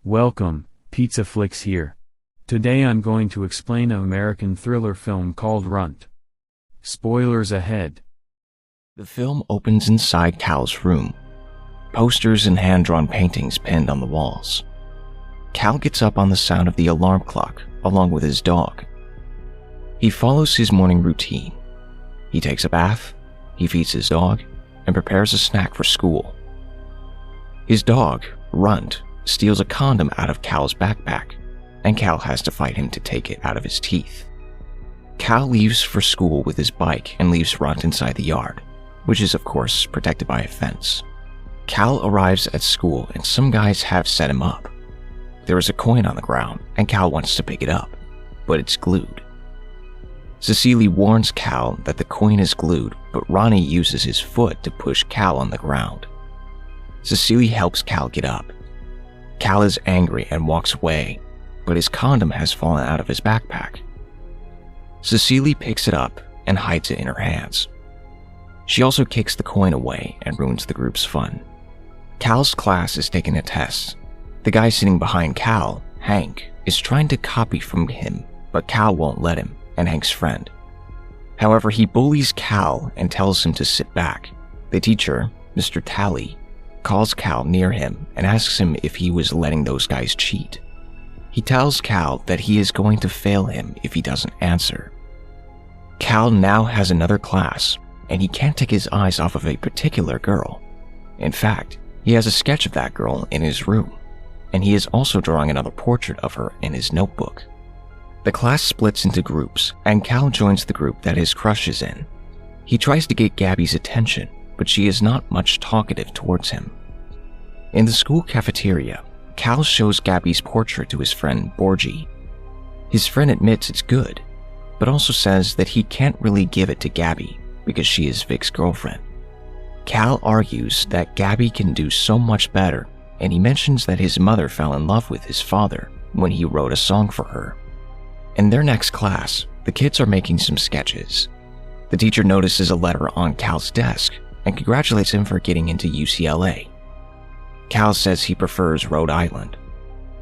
Welcome, Pizza Flicks here. Today I'm going to explain an American thriller film called Runt. Spoilers ahead. The film opens inside Cal's room. Posters and hand-drawn paintings pinned on the walls. Cal gets up on the sound of the alarm clock, along with his dog. He follows his morning routine. He takes a bath, he feeds his dog, and prepares a snack for school. His dog, Runt, steals a condom out of Cal's backpack, and Cal has to fight him to take it out of his teeth. Cal leaves for school with his bike and leaves Runt inside the yard, which is of course protected by a fence. Cal arrives at school and some guys have set him up. There is a coin on the ground and Cal wants to pick it up, but it's glued. Cecily warns Cal that the coin is glued, but Ronnie uses his foot to push Cal on the ground. Cecily helps Cal get up. Cal is angry and walks away, but his condom has fallen out of his backpack. Cecily picks it up and hides it in her hands. She also kicks the coin away and ruins the group's fun. Cal's class is taking a test. The guy sitting behind Cal, Hank, is trying to copy from him, but Cal won't let him, and Hank's friend. However, he bullies Cal and tells him to sit back. The teacher, Mr. Talley, calls Cal near him and asks him if he was letting those guys cheat. He tells Cal that he is going to fail him if he doesn't answer. Cal now has another class, and he can't take his eyes off of a particular girl. In fact, he has a sketch of that girl in his room, and he is also drawing another portrait of her in his notebook. The class splits into groups, and Cal joins the group that his crush is in. He tries to get Gabby's attention, but she is not much talkative towards him. In the school cafeteria, Cal shows Gabby's portrait to his friend Boyce. His friend admits it's good, but also says that he can't really give it to Gabby because she is Vic's girlfriend. Cal argues that Gabby can do so much better, and he mentions that his mother fell in love with his father when he wrote a song for her. In their next class, the kids are making some sketches. The teacher notices a letter on Cal's desk and congratulates him for getting into UCLA. Cal says he prefers Rhode Island.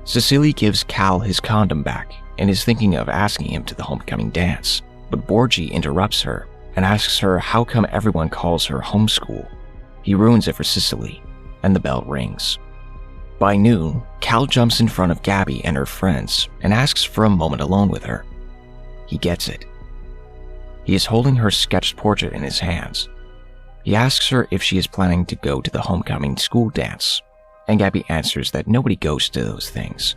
Cecily gives Cal his condom back and is thinking of asking him to the homecoming dance, but Boyce interrupts her and asks her how come everyone calls her homeschool. He ruins it for Cecily, and the bell rings. By noon, Cal jumps in front of Gabby and her friends and asks for a moment alone with her. He gets it. He is holding her sketched portrait in his hands. He asks her if she is planning to go to the homecoming school dance, and Gabby answers that nobody goes to those things.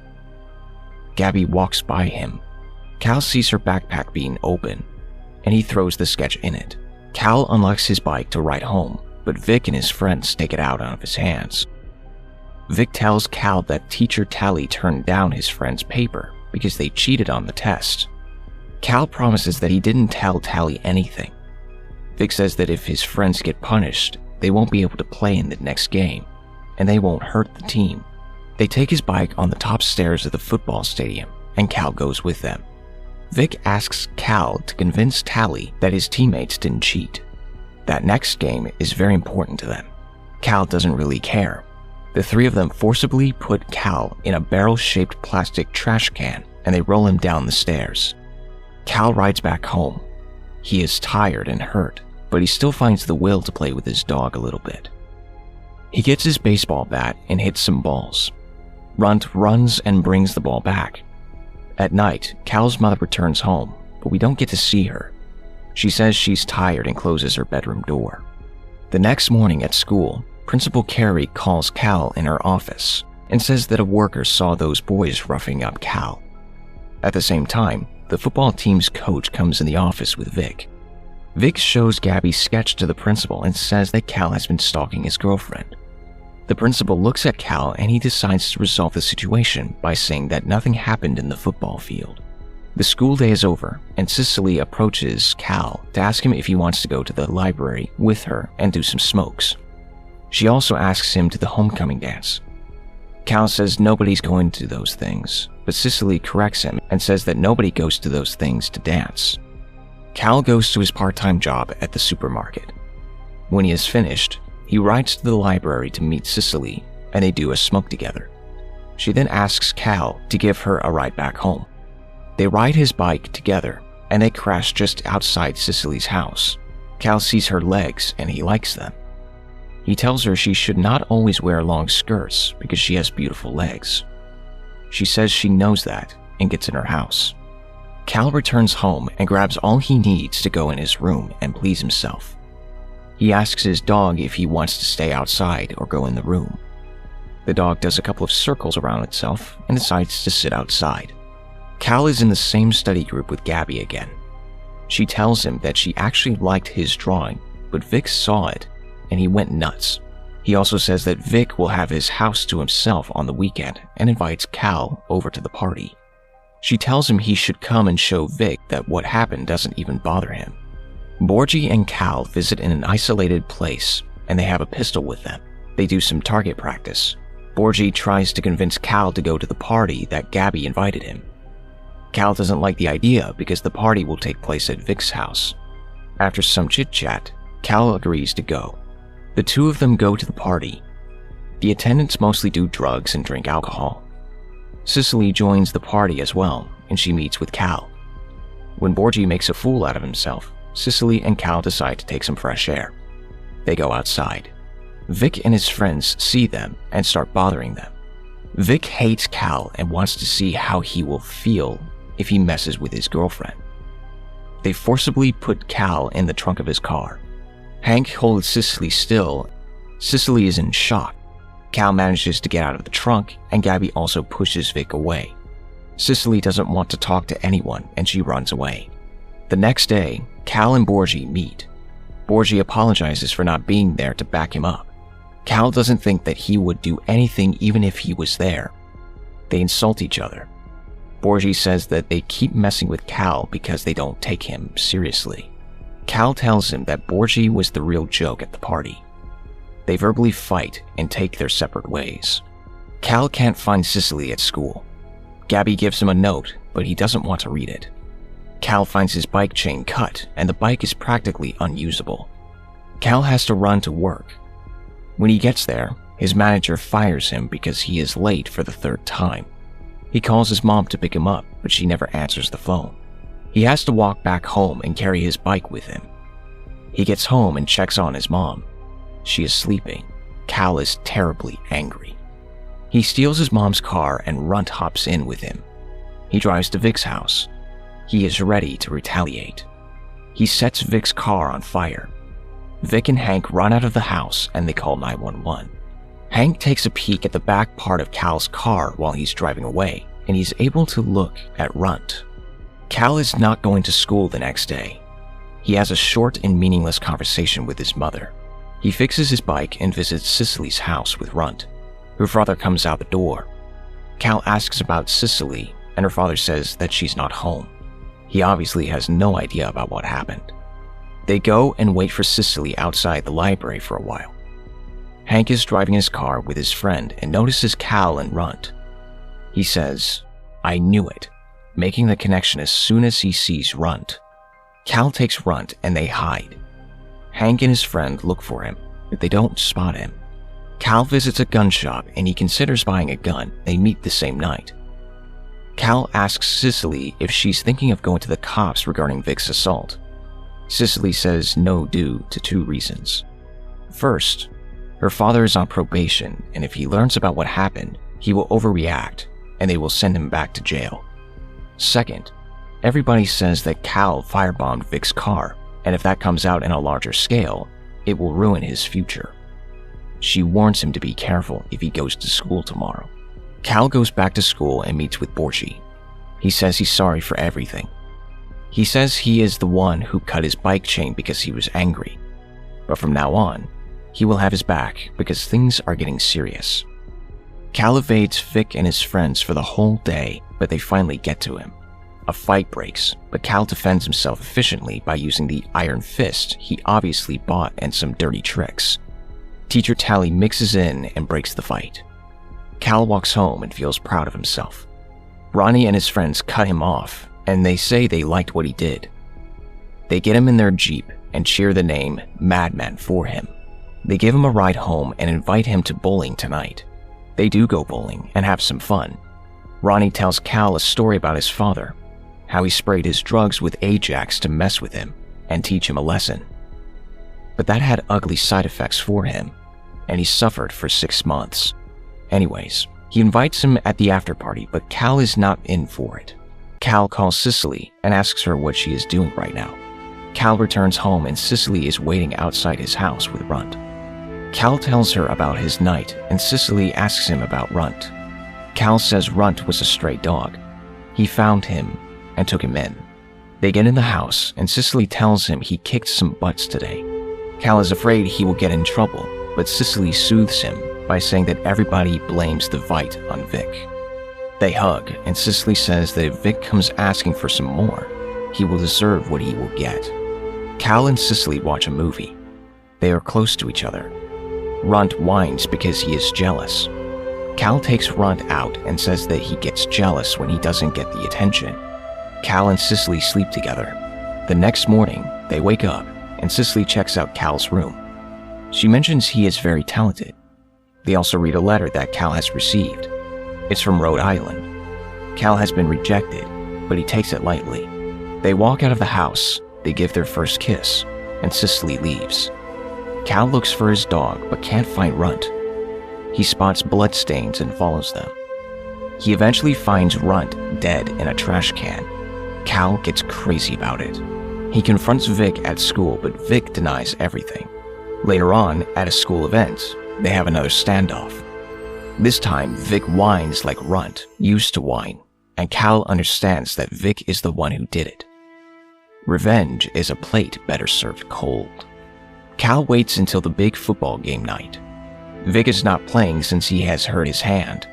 Gabby walks by him. Cal sees her backpack being open, and he throws the sketch in it. Cal unlocks his bike to ride home, but Vic and his friends take it out of his hands. Vic tells Cal that teacher Talley turned down his friend's paper because they cheated on the test. Cal promises that he didn't tell Talley anything. Vic says that if his friends get punished, they won't be able to play in the next game, and they won't hurt the team. They take his bike on the top stairs of the football stadium, and Cal goes with them. Vic asks Cal to convince Talley that his teammates didn't cheat. That next game is very important to them. Cal doesn't really care. The three of them forcibly put Cal in a barrel-shaped plastic trash can, and they roll him down the stairs. Cal rides back home. He is tired and hurt, but he still finds the will to play with his dog a little bit. He gets his baseball bat and hits some balls. Runt runs and brings the ball back. At night, Cal's mother returns home, but we don't get to see her. She says she's tired and closes her bedroom door. The next morning at school, Principal Carey calls Cal in her office and says that a worker saw those boys roughing up Cal. At the same time, the football team's coach comes in the office with Vic. Vic shows Gabby's sketch to the principal and says that Cal has been stalking his girlfriend. The principal looks at Cal and he decides to resolve the situation by saying that nothing happened in the football field. The school day is over and Cecily approaches Cal to ask him if he wants to go to the library with her and do some smokes. She also asks him to the homecoming dance. Cal says nobody's going to those things, but Cecily corrects him and says that nobody goes to those things to dance. Cal goes to his part-time job at the supermarket. When he is finished, he rides to the library to meet Cecily, and they do a smoke together. She then asks Cal to give her a ride back home. They ride his bike together, and they crash just outside Cecily's house. Cal sees her legs and he likes them. He tells her she should not always wear long skirts because she has beautiful legs. She says she knows that and gets in her house. Cal returns home and grabs all he needs to go in his room and please himself. He asks his dog if he wants to stay outside or go in the room. The dog does a couple of circles around itself and decides to sit outside. Cal is in the same study group with Gabby again. She tells him that she actually liked his drawing, but Vic saw it and he went nuts. He also says that Vic will have his house to himself on the weekend and invites Cal over to the party. She tells him he should come and show Vic that what happened doesn't even bother him. Boyce and Cal visit in an isolated place and they have a pistol with them. They do some target practice. Boyce tries to convince Cal to go to the party that Gabby invited him. Cal doesn't like the idea because the party will take place at Vic's house. After some chit-chat, Cal agrees to go. The two of them go to the party. The attendants mostly do drugs and drink alcohol. Cecily joins the party as well, and she meets with Cal. When Boyce makes a fool out of himself, Cecily and Cal decide to take some fresh air. They go outside. Vic and his friends see them and start bothering them. Vic hates Cal and wants to see how he will feel if he messes with his girlfriend. They forcibly put Cal in the trunk of his car. Hank holds Cecily still. Cecily is in shock. Cal manages to get out of the trunk, and Gabby also pushes Vic away. Cecily doesn't want to talk to anyone, and she runs away. The next day, Cal and Boyce meet. Boyce apologizes for not being there to back him up. Cal doesn't think that he would do anything even if he was there. They insult each other. Boyce says that they keep messing with Cal because they don't take him seriously. Cal tells him that Boyce was the real joke at the party. They verbally fight and take their separate ways. Cal can't find Cecily at school. Gabby gives him a note, but he doesn't want to read it. Cal finds his bike chain cut, and the bike is practically unusable. Cal has to run to work. When he gets there, his manager fires him because he is late for the third time. He calls his mom to pick him up, but she never answers the phone. He has to walk back home and carry his bike with him. He gets home and checks on his mom. She is sleeping. Cal is terribly angry. He steals his mom's car and Runt hops in with him. He drives to Vic's house. He is ready to retaliate. He sets Vic's car on fire. Vic and Hank run out of the house and they call 911. Hank takes a peek at the back part of Cal's car while he's driving away, and he's able to look at Runt. Cal is not going to school the next day. He has a short and meaningless conversation with his mother. He fixes his bike and visits Cecily's house with Runt. Her father comes out the door. Cal asks about Cecily, and her father says that she's not home. He obviously has no idea about what happened. They go and wait for Cecily outside the library for a while. Hank is driving his car with his friend and notices Cal and Runt. He says, "I knew it," making the connection as soon as he sees Runt. Cal takes Runt and they hide. Hank and his friend look for him, but they don't spot him. Cal visits a gun shop and he considers buying a gun. They meet the same night. Cal asks Cecily if she's thinking of going to the cops regarding Vic's assault. Cecily says no due to two reasons. First, her father is on probation, and if he learns about what happened, he will overreact and they will send him back to jail. Second, everybody says that Cal firebombed Vic's car, and if that comes out in a larger scale, it will ruin his future. She warns him to be careful if he goes to school tomorrow. Cal goes back to school and meets with Boyce. He says he's sorry for everything. He says he is the one who cut his bike chain because he was angry. But from now on, he will have his back because things are getting serious. Cal evades Vic and his friends for the whole day, but they finally get to him. A fight breaks, but Cal defends himself efficiently by using the iron fist he obviously bought and some dirty tricks. Teacher Tally mixes in and breaks the fight. Cal walks home and feels proud of himself. Ronnie and his friends cut him off, and they say they liked what he did. They get him in their Jeep and cheer the name Madman for him. They give him a ride home and invite him to bowling tonight. They do go bowling and have some fun. Ronnie tells Cal a story about his father, how he sprayed his drugs with Ajax to mess with him and teach him a lesson. But that had ugly side effects for him, and he suffered for 6 months. Anyways, he invites him at the after party, but Cal is not in for it. Cal calls Cecily and asks her what she is doing right now. Cal returns home and Cecily is waiting outside his house with Runt. Cal tells her about his night and Cecily asks him about Runt. Cal says Runt was a stray dog. He found him and took him in. They get in the house and Cecily tells him he kicked some butts today. Cal is afraid he will get in trouble, but Cecily soothes him by saying that everybody blames the fight on Vic. They hug and Cecily says that if Vic comes asking for some more, he will deserve what he will get. Cal and Cecily watch a movie. They are close to each other. Runt whines because he is jealous. Cal takes Runt out and says that he gets jealous when he doesn't get the attention. Cal and Cecily sleep together. The next morning, they wake up and Cecily checks out Cal's room. She mentions he is very talented. They also read a letter that Cal has received. It's from Rhode Island. Cal has been rejected, but he takes it lightly. They walk out of the house, they give their first kiss, and Cecily leaves. Cal looks for his dog but can't find Runt. He spots bloodstains and follows them. He eventually finds Runt dead in a trash can. Cal gets crazy about it. He confronts Vic at school, but Vic denies everything. Later on, at a school event, they have another standoff. This time, Vic whines like Runt used to whine, and Cal understands that Vic is the one who did it. Revenge is a plate better served cold. Cal waits until the big football game night. Vic is not playing since he has hurt his hand.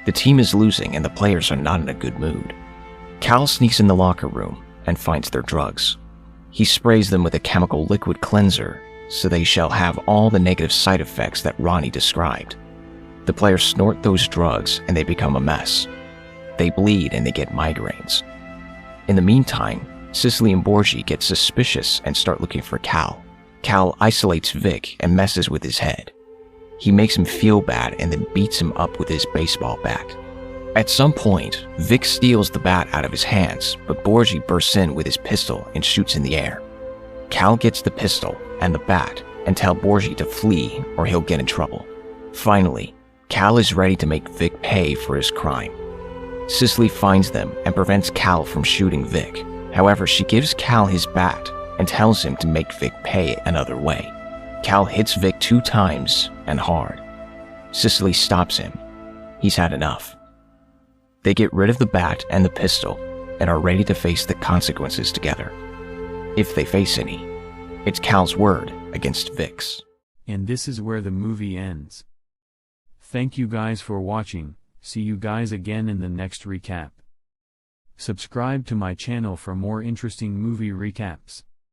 The team is losing and the players are not in a good mood. Cal sneaks in the locker room and finds their drugs. He sprays them with a chemical liquid cleanser so they shall have all the negative side effects that Ronnie described. The players snort those drugs and they become a mess. They bleed and they get migraines. In the meantime, Cecily and Boyce get suspicious and start looking for Cal. Cal isolates Vic and messes with his head. He makes him feel bad and then beats him up with his baseball bat. At some point, Vic steals the bat out of his hands, but Boyce bursts in with his pistol and shoots in the air. Cal gets the pistol and the bat and tells Boyce to flee or he'll get in trouble. Finally, Cal is ready to make Vic pay for his crime. Cecily finds them and prevents Cal from shooting Vic. However, she gives Cal his bat and tells him to make Vic pay another way. Cal hits Vic 2 times and hard. Cecily stops him. He's had enough. They get rid of the bat and the pistol and are ready to face the consequences together. If they face any, it's Cal's word against Vic's. And this is where the movie ends. Thank you guys for watching. See you guys again in the next recap. Subscribe to my channel for more interesting movie recaps.